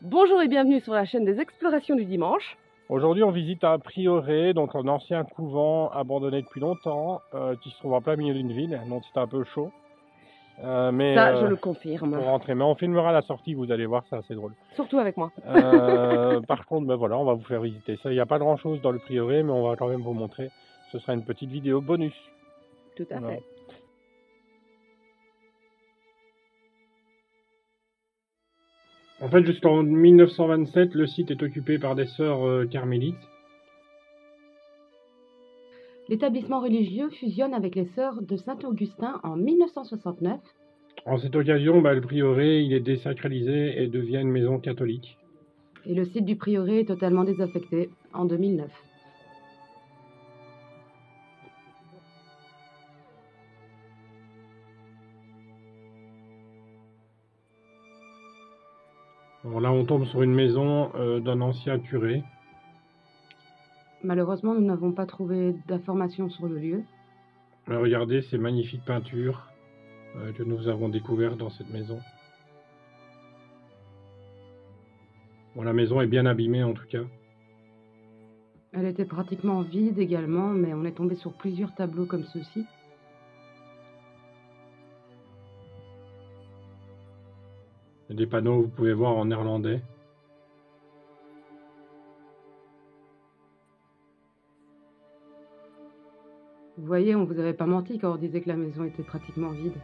Bonjour et bienvenue sur la chaîne des explorations du dimanche. Aujourd'hui, on visite un prieuré, donc un ancien couvent abandonné depuis longtemps, qui se trouve en plein milieu d'une ville, donc c'est un peu chaud. Ça, je le confirme. Pour rentrer, mais on filmera la sortie, vous allez voir, c'est assez drôle. Surtout avec moi. Par contre, ben voilà, on va vous faire visiter ça. Il n'y a pas grand-chose dans le prieuré, mais on va quand même vous montrer. Ce sera une petite vidéo bonus. Tout à Voilà. fait. En fait, jusqu'en 1927, le site est occupé par des sœurs carmélites. L'établissement religieux fusionne avec les sœurs de Saint-Augustin en 1969. En cette occasion, le prieuré il est désacralisé et devient une maison catholique. Et le site du prieuré est totalement désaffecté en 2009. Alors là, on tombe sur une maison d'un ancien curé. Malheureusement, nous n'avons pas trouvé d'informations sur le lieu. Regardez ces magnifiques peintures que nous avons découvertes dans cette maison. Bon, la maison est bien abîmée en tout cas. Elle était pratiquement vide également, mais on est tombé sur plusieurs tableaux comme ceux-ci. Il y a des panneaux, vous pouvez voir, en néerlandais. Vous voyez, on vous avait pas menti quand on disait que la maison était pratiquement vide.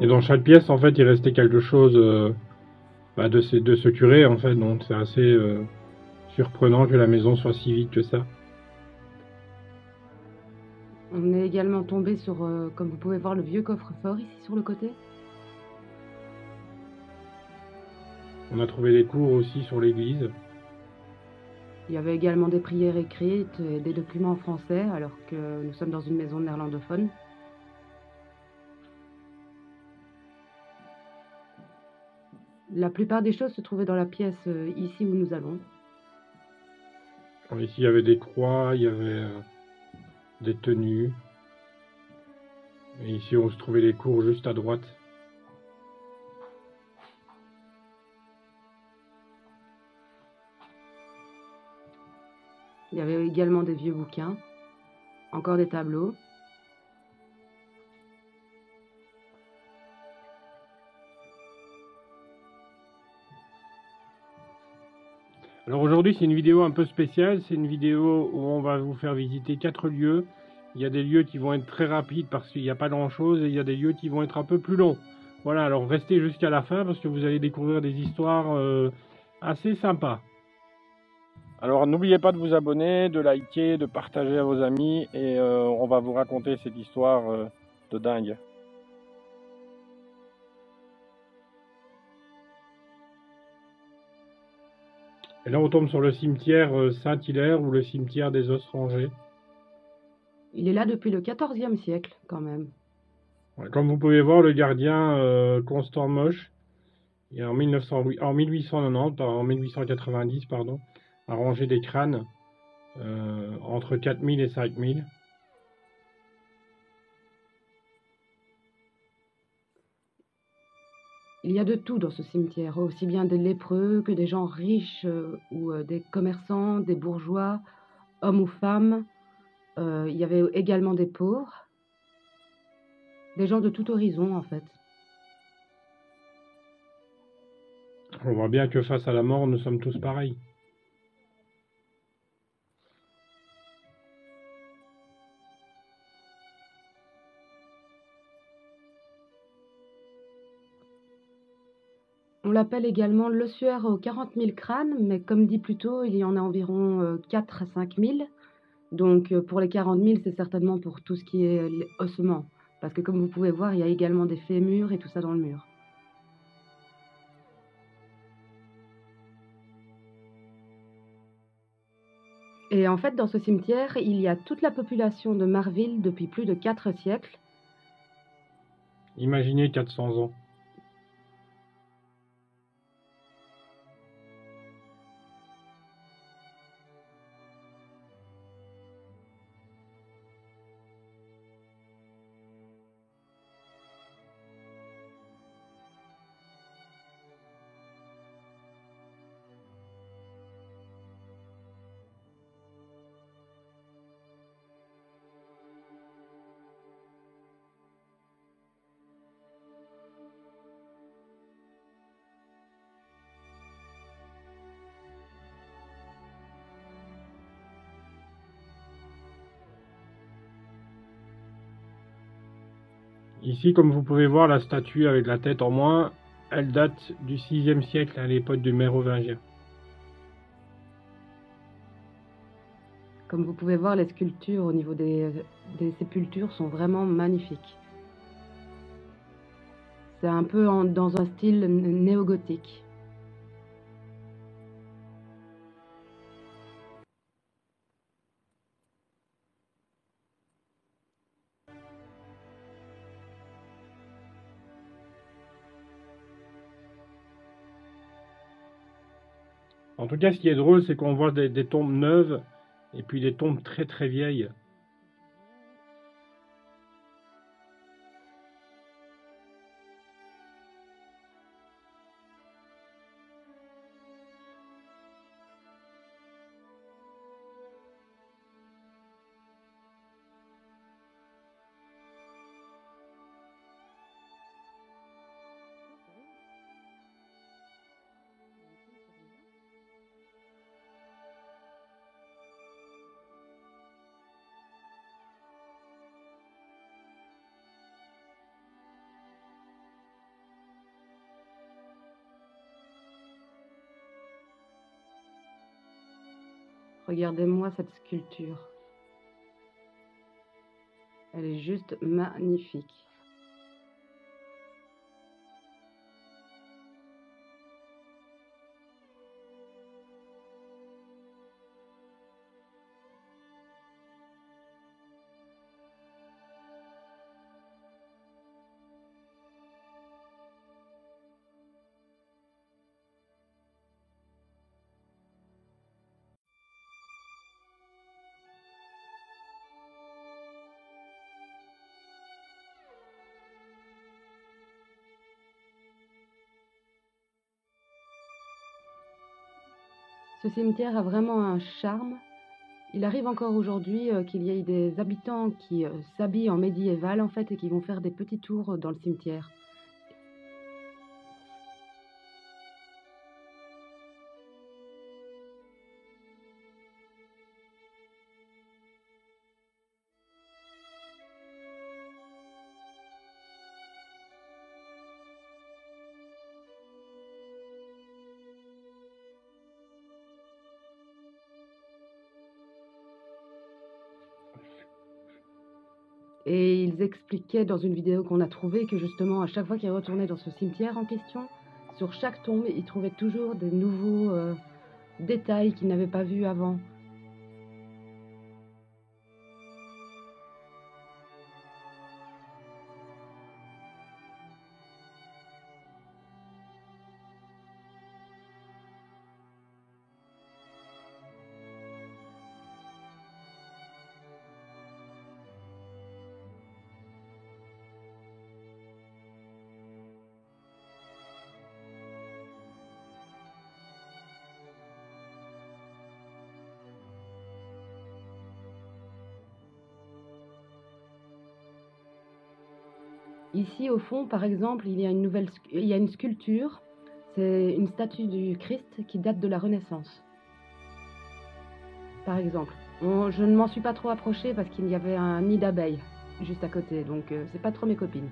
Et dans chaque pièce, en fait, il restait quelque chose de ce curé, en fait. Donc c'est assez surprenant que la maison soit si vide que ça. On est également tombé sur, comme vous pouvez voir, le vieux coffre-fort ici sur le côté. On a trouvé des cours aussi sur l'église. Il y avait également des prières écrites et des documents en français, alors que nous sommes dans une maison néerlandophone. La plupart des choses se trouvaient dans la pièce ici où nous allons. Alors, ici, il y avait des croix, il y avait des tenues. Et ici, on se trouvait les cours juste à droite. Il y avait également des vieux bouquins, encore des tableaux. Alors aujourd'hui, c'est une vidéo un peu spéciale. C'est une vidéo où on va vous faire visiter 4 lieux. Il y a des lieux qui vont être très rapides parce qu'il n'y a pas grand-chose et il y a des lieux qui vont être un peu plus longs. Voilà, alors restez jusqu'à la fin parce que vous allez découvrir des histoires assez sympas. Alors n'oubliez pas de vous abonner, de liker, de partager à vos amis et on va vous raconter cette histoire de dingue. Et là, on tombe sur le cimetière Saint-Hilaire ou le cimetière des os rangés. Il est là depuis le XIVe siècle, quand même. Comme vous pouvez voir, le gardien Constant Moche, et en 1890, pardon, a rangé des crânes entre 4000 et 5000. Il y a de tout dans ce cimetière, aussi bien des lépreux que des gens riches ou des commerçants, des bourgeois, hommes ou femmes. Il y avait également des pauvres, des gens de tout horizon en fait. On voit bien que face à la mort, nous sommes tous pareils. On l'appelle également l'ossuaire aux 40 000 crânes, mais comme dit plus tôt, il y en a environ 4 à 5 000. Donc pour les 40 000, c'est certainement pour tout ce qui est ossement. Parce que comme vous pouvez voir, il y a également des fémurs et tout ça dans le mur. Et en fait, dans ce cimetière, il y a toute la population de Marville depuis plus de 4 siècles. Imaginez 400 ans. Ici, comme vous pouvez voir, la statue avec la tête en moins, elle date du 6e siècle, à l'époque du Mérovingien. Comme vous pouvez voir, les sculptures au niveau des sépultures sont vraiment magnifiques. C'est un peu dans un style néo-gothique. En tout cas, ce qui est drôle, c'est qu'on voit des tombes neuves et puis des tombes très très vieilles. Regardez-moi cette sculpture. Elle est juste magnifique. Ce cimetière a vraiment un charme. Il arrive encore aujourd'hui qu'il y ait des habitants qui s'habillent en médiéval en fait et qui vont faire des petits tours dans le cimetière. Et ils expliquaient dans une vidéo qu'on a trouvée que justement à chaque fois qu'ils retournaient dans ce cimetière en question, sur chaque tombe, ils trouvaient toujours des nouveaux détails qu'ils n'avaient pas vus avant. Ici, au fond, par exemple, il y a une sculpture. C'est une statue du Christ qui date de la Renaissance. Par exemple. Je ne m'en suis pas trop approchée parce qu'il y avait un nid d'abeilles juste à côté, donc c'est pas trop mes copines.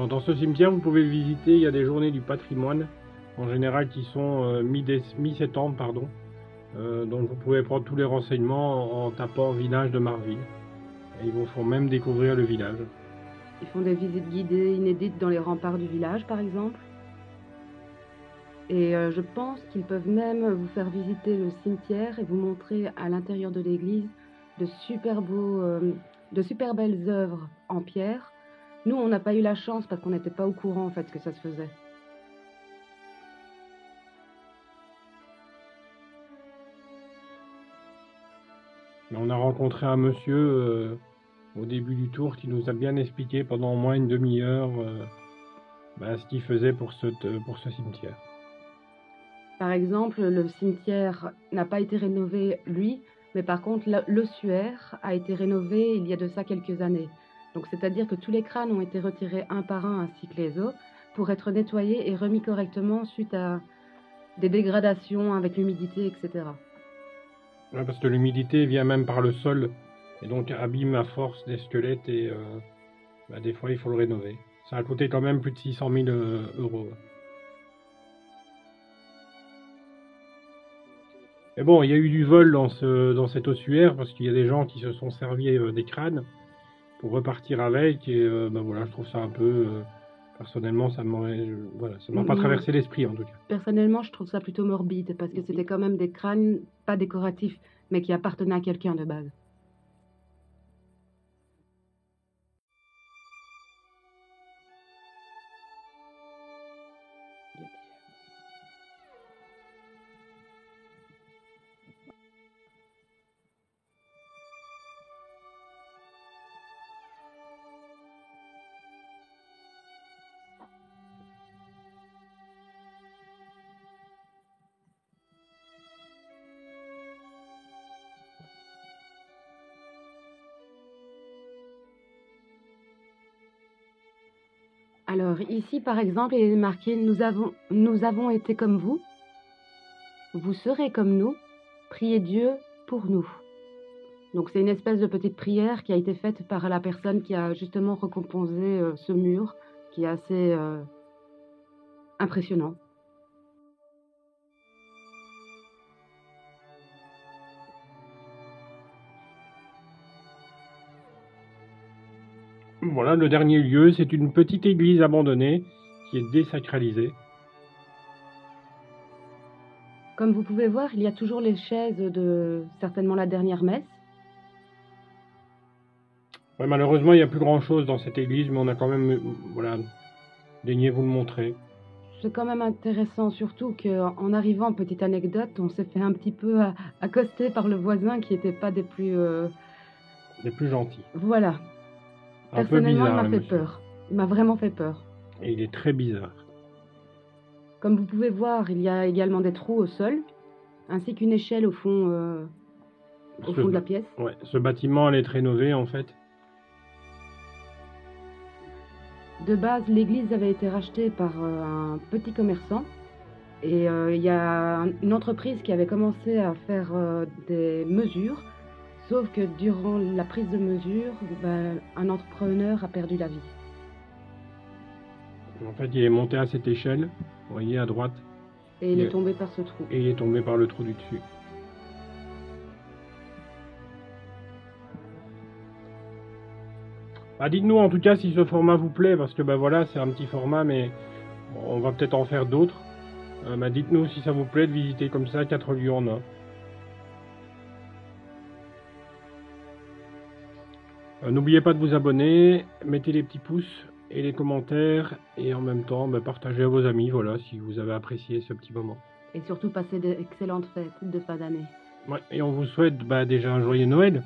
Dans ce cimetière, vous pouvez le visiter, il y a des journées du patrimoine, en général qui sont mi-septembre, pardon. Donc vous pouvez prendre tous les renseignements en tapant village de Marville. Et ils vous font même découvrir le village. Ils font des visites guidées inédites dans les remparts du village, par exemple. Et je pense qu'ils peuvent même vous faire visiter le cimetière et vous montrer à l'intérieur de l'église de super belles œuvres en pierre. Nous, on n'a pas eu la chance parce qu'on n'était pas au courant en fait que ça se faisait. Mais on a rencontré un monsieur au début du tour qui nous a bien expliqué pendant au moins une demi-heure ce qu'il faisait pour ce cimetière. Par exemple, le cimetière n'a pas été rénové lui, mais par contre l'ossuaire a été rénové il y a de ça quelques années. Donc c'est-à-dire que tous les crânes ont été retirés un par un ainsi que les os pour être nettoyés et remis correctement suite à des dégradations avec l'humidité, etc. Ouais, parce que l'humidité vient même par le sol et donc abîme à force des squelettes et des fois il faut le rénover. Ça a coûté quand même plus de 600 000 euros. Mais bon, il y a eu du vol dans cet ossuaire parce qu'il y a des gens qui se sont servis des crânes pour repartir avec et voilà, je trouve ça un peu personnellement ça m'a pas traversé l'esprit en tout cas. Personnellement, je trouve ça plutôt morbide parce que c'était quand même des crânes pas décoratifs mais qui appartenaient à quelqu'un de base. Alors ici, par exemple, il est marqué « Nous avons été comme vous, vous serez comme nous, priez Dieu pour nous ». Donc c'est une espèce de petite prière qui a été faite par la personne qui a justement recomposé ce mur, qui est assez impressionnant. Voilà, le dernier lieu, c'est une petite église abandonnée qui est désacralisée. Comme vous pouvez voir, il y a toujours les chaises de certainement la dernière messe. Ouais, malheureusement, il n'y a plus grand-chose dans cette église, mais on a quand même, daigné vous le montrer. C'est quand même intéressant, surtout qu'en arrivant, petite anecdote, on s'est fait un petit peu accoster par le voisin qui n'était pas des plus... Des plus gentils. Voilà. Un peu Personnellement, bizarre, il m'a fait peur. Il m'a vraiment fait peur. Et il est très bizarre. Comme vous pouvez voir, il y a également des trous au sol, ainsi qu'une échelle au fond de la pièce. Ouais, ce bâtiment allait être rénové en fait. De base, l'église avait été rachetée par un petit commerçant. Et il y a une entreprise qui avait commencé à faire des mesures. Sauf que durant la prise de mesure, un entrepreneur a perdu la vie. En fait, il est monté à cette échelle, vous voyez à droite. Et il est tombé par ce trou. Et il est tombé par le trou du dessus. Dites-nous en tout cas si ce format vous plaît, parce que voilà, c'est un petit format, mais on va peut-être en faire d'autres. Dites-nous si ça vous plaît de visiter comme ça 4 lieux en un. N'oubliez pas de vous abonner, mettez les petits pouces et les commentaires, et en même temps, partagez à vos amis, voilà, si vous avez apprécié ce petit moment. Et surtout, passez d'excellentes fêtes de fin d'année. Ouais, et on vous souhaite déjà un joyeux Noël.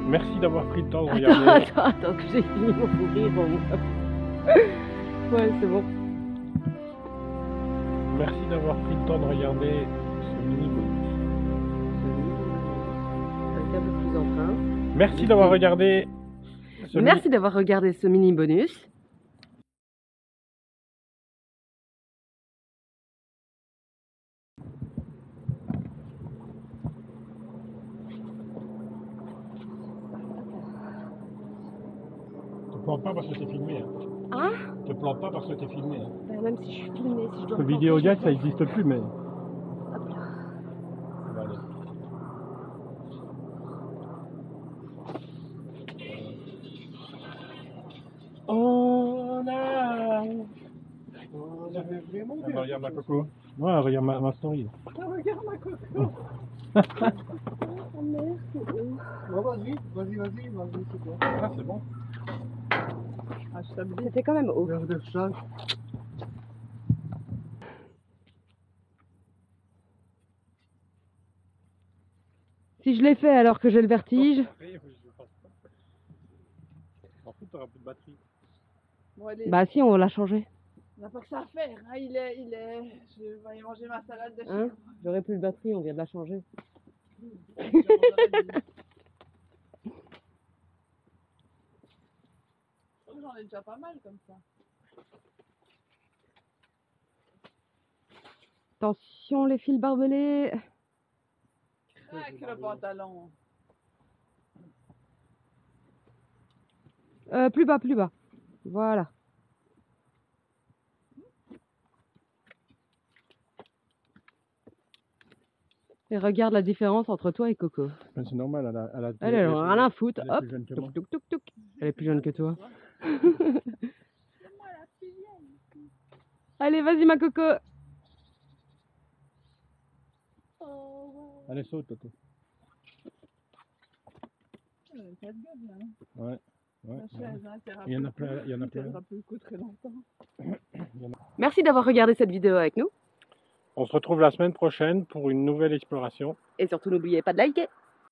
Merci d'avoir pris le temps de regarder. Attends, que j'ai fini mon fou rire. Ouais, c'est bon. Merci d'avoir pris le temps de regarder ce mini bonus. Avec un peu plus d'entrain. Merci d'avoir regardé Merci d'avoir regardé ce mini bonus. Te plante pas parce que t'es filmé. Hein? Te plante pas parce que t'es filmé. Même si je suis filmée, si je dois... Le vidéo gag, ça n'existe plus, mais... Hop là. Bah, allez. On avait vraiment... regarde ma coco. Ouais, regarde ma story. Regarde ma coco. Oh merde. Bon, vas-y, c'est quoi? Ah, c'est bon. Ah, je t'abuse. C'était quand même haut. Verre de chat. Si je l'ai fait alors que j'ai le vertige... En fait, t'auras plus de batterie. Bon, allez. Bah si, on l'a changé. On n'a pas que ça à faire. Hein. Il est. Je vais aller manger ma salade de Hein? chèvre. J'aurais plus de batterie, on vient de la changer. J'en ai déjà pas mal comme ça. Attention les fils barbelés. Craque le pantalon. Plus bas, plus bas. Voilà. Et regarde la différence entre toi et Coco. C'est normal, Elle est rien à foutre. elle est Hop, plus jeune que moi. touc, touc, touc, touc. Elle est plus jeune que toi. C'est moi la plus vieille. Allez, vas-y ma Coco. Oh. Allez, saute, Toto. Pas de gueule, là. Ouais. La chaise, hein, Il y en a plein. Il y en a plein. tiendra plus le coup très longtemps. Merci d'avoir regardé cette vidéo avec nous. On se retrouve la semaine prochaine pour une nouvelle exploration. Et surtout, n'oubliez pas de liker.